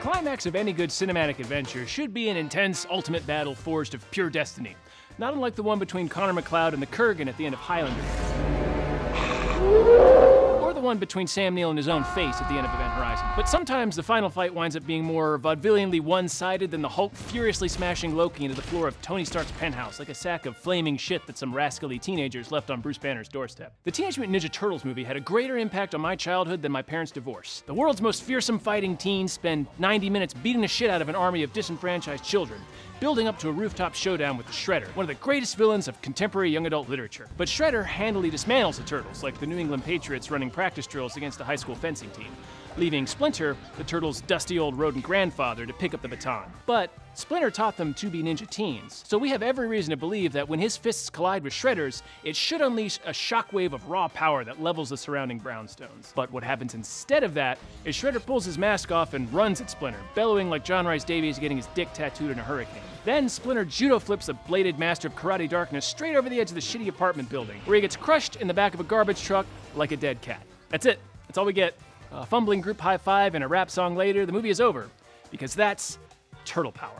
climax of any good cinematic adventure should be an intense ultimate battle forged of pure destiny, not unlike the one between Connor McLeod and the Kurgan at the end of Highlander. Or the one between Sam Neill and his own face at the end of Event Horizon. But sometimes the final fight winds up being more vaudevillianly one-sided than the Hulk furiously smashing Loki into the floor of Tony Stark's penthouse like a sack of flaming shit that some rascally teenagers left on Bruce Banner's doorstep. The Teenage Mutant Ninja Turtles movie had a greater impact on my childhood than my parents' divorce. The world's most fearsome fighting teens spend 90 minutes beating the shit out of an army of disenfranchised children, building up to a rooftop showdown with the Shredder, one of the greatest villains of contemporary young adult literature. But Shredder handily dismantles the Turtles, like the New England Patriots running practice drills against a high school fencing team, leaving Splinter, the Turtles' dusty old rodent grandfather, to pick up the baton. But Splinter taught them to be ninja teens, so we have every reason to believe that when his fists collide with Shredder's, it should unleash a shockwave of raw power that levels the surrounding brownstones. But what happens instead of that is Shredder pulls his mask off and runs at Splinter, bellowing like John Rhys Davies getting his dick tattooed in a hurricane. Then Splinter judo flips the bladed master of karate darkness straight over the edge of the shitty apartment building, where he gets crushed in the back of a garbage truck like a dead cat. That's it. That's all we get. A fumbling group high five and a rap song later, the movie is over. Because that's turtle power.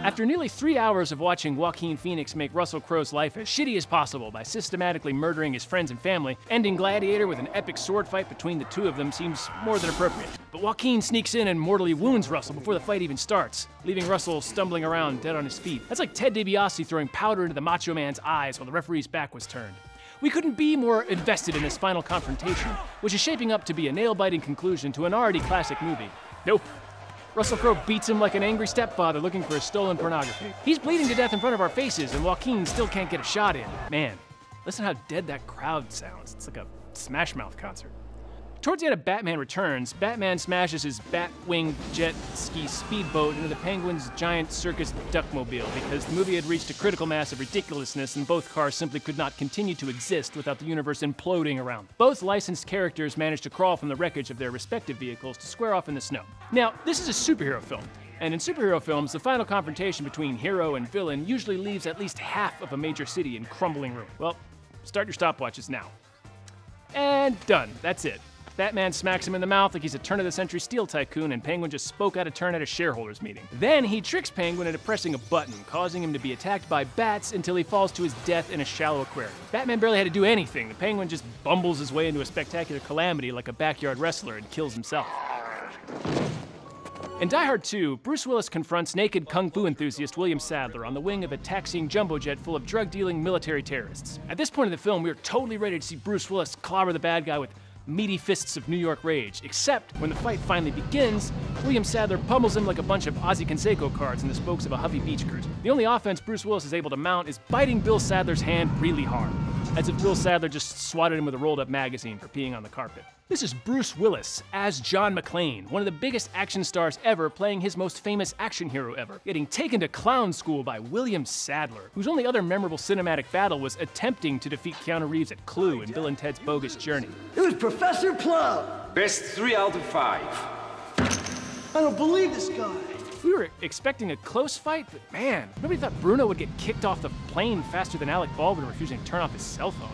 After nearly 3 hours of watching Joaquin Phoenix make Russell Crowe's life as shitty as possible by systematically murdering his friends and family, ending Gladiator with an epic sword fight between the two of them seems more than appropriate. But Joaquin sneaks in and mortally wounds Russell before the fight even starts, leaving Russell stumbling around dead on his feet. That's like Ted DiBiase throwing powder into the Macho Man's eyes while the referee's back was turned. We couldn't be more invested in this final confrontation, which is shaping up to be a nail-biting conclusion to an already classic movie. Nope. Russell Crowe beats him like an angry stepfather looking for his stolen pornography. He's bleeding to death in front of our faces, and Joaquin still can't get a shot in. Man, listen how dead that crowd sounds. It's like a Smash Mouth concert. Towards the end of Batman Returns, Batman smashes his Batwing jet ski speedboat into the Penguin's giant circus duckmobile because the movie had reached a critical mass of ridiculousness and both cars simply could not continue to exist without the universe imploding around them. Both licensed characters managed to crawl from the wreckage of their respective vehicles to square off in the snow. Now, this is a superhero film. And in superhero films, the final confrontation between hero and villain usually leaves at least half of a major city in crumbling ruin. Well, start your stopwatches now. And done. That's it. Batman smacks him in the mouth like he's a turn-of-the-century steel tycoon, and Penguin just spoke out of turn at a shareholders meeting. Then he tricks Penguin into pressing a button, causing him to be attacked by bats until he falls to his death in a shallow aquarium. Batman barely had to do anything. The Penguin just bumbles his way into a spectacular calamity like a backyard wrestler and kills himself. In Die Hard 2, Bruce Willis confronts naked kung fu enthusiast William Sadler on the wing of a taxiing jumbo jet full of drug-dealing military terrorists. At this point in the film, we are totally ready to see Bruce Willis clobber the bad guy with meaty fists of New York rage, except when the fight finally begins, William Sadler pummels him like a bunch of Ozzie Canseco cards in the spokes of a Huffy Beach cruiser. The only offense Bruce Willis is able to mount is biting Bill Sadler's hand really hard, as if Bill Sadler just swatted him with a rolled-up magazine for peeing on the carpet. This is Bruce Willis as John McClane, one of the biggest action stars ever, playing his most famous action hero ever, getting taken to clown school by William Sadler, whose only other memorable cinematic battle was attempting to defeat Keanu Reeves at Clue in Bill and Ted's Bogus Journey. It was Professor Plum! Best 3 out of 5. I don't believe this guy. We were expecting a close fight, but man, nobody thought Bruno would get kicked off the plane faster than Alec Baldwin refusing to turn off his cell phone.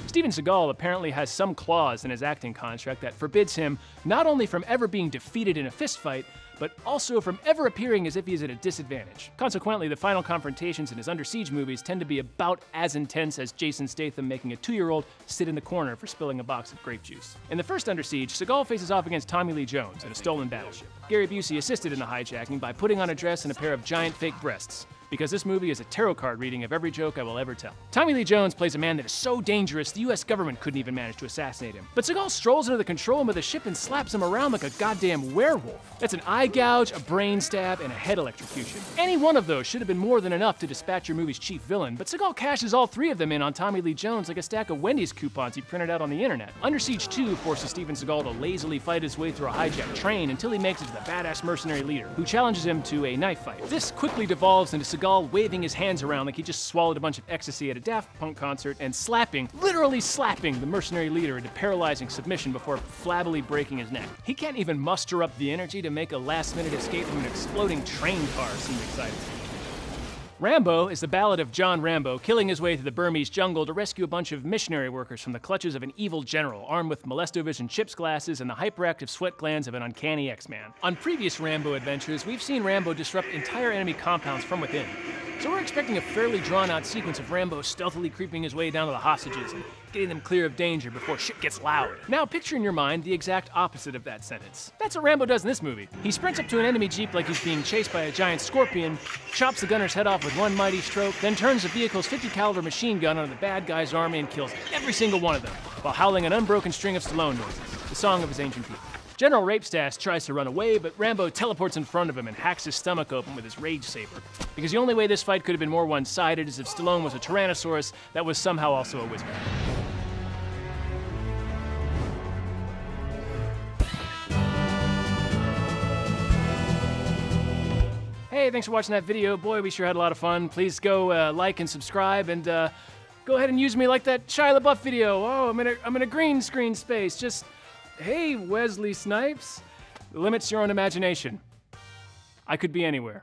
Steven Seagal apparently has some clause in his acting contract that forbids him not only from ever being defeated in a fistfight, but also from ever appearing as if he is at a disadvantage. Consequently, the final confrontations in his Under Siege movies tend to be about as intense as Jason Statham making a 2-year-old sit in the corner for spilling a box of grape juice. In the first Under Siege, Seagal faces off against Tommy Lee Jones in a stolen battleship. Gary Busey assisted in the hijacking by putting on a dress and a pair of giant fake breasts, because this movie is a tarot card reading of every joke I will ever tell. Tommy Lee Jones plays a man that is so dangerous the US government couldn't even manage to assassinate him. But Seagal strolls into the control room of the ship and slaps him around like a goddamn werewolf. That's an eye gouge, a brain stab, and a head electrocution. Any one of those should have been more than enough to dispatch your movie's chief villain, but Seagal cashes all 3 of them in on Tommy Lee Jones like a stack of Wendy's coupons he printed out on the internet. Under Siege 2 forces Steven Seagal to lazily fight his way through a hijacked train until he makes it to the badass mercenary leader, who challenges him to a knife fight. This quickly devolves into Seagal waving his hands around like he just swallowed a bunch of ecstasy at a Daft Punk concert and slapping, literally slapping, the mercenary leader into paralyzing submission before flabbily breaking his neck. He can't even muster up the energy to make a last-minute escape from an exploding train car seem exciting. Rambo is the ballad of John Rambo killing his way through the Burmese jungle to rescue a bunch of missionary workers from the clutches of an evil general armed with molestovision chips glasses and the hyperactive sweat glands of an uncanny X-Man. On previous Rambo adventures, we've seen Rambo disrupt entire enemy compounds from within. So we're expecting a fairly drawn-out sequence of Rambo stealthily creeping his way down to the hostages and getting them clear of danger before shit gets loud. Now picture in your mind the exact opposite of that sentence. That's what Rambo does in this movie. He sprints up to an enemy jeep like he's being chased by a giant scorpion, chops the gunner's head off with one mighty stroke, then turns the vehicle's 50 caliber machine gun on the bad guy's army and kills every single one of them, while howling an unbroken string of Stallone noises, the song of his ancient people. General Rapestash tries to run away, but Rambo teleports in front of him and hacks his stomach open with his rage saber. Because the only way this fight could have been more one-sided is if Stallone was a Tyrannosaurus that was somehow also a wizard. Hey, thanks for watching that video. Boy, we sure had a lot of fun. Please go like and subscribe, and go ahead and use me like that Shia LaBeouf video. Oh, I'm in a green screen space. Just, hey, Wesley Snipes. The limit's your own imagination. I could be anywhere.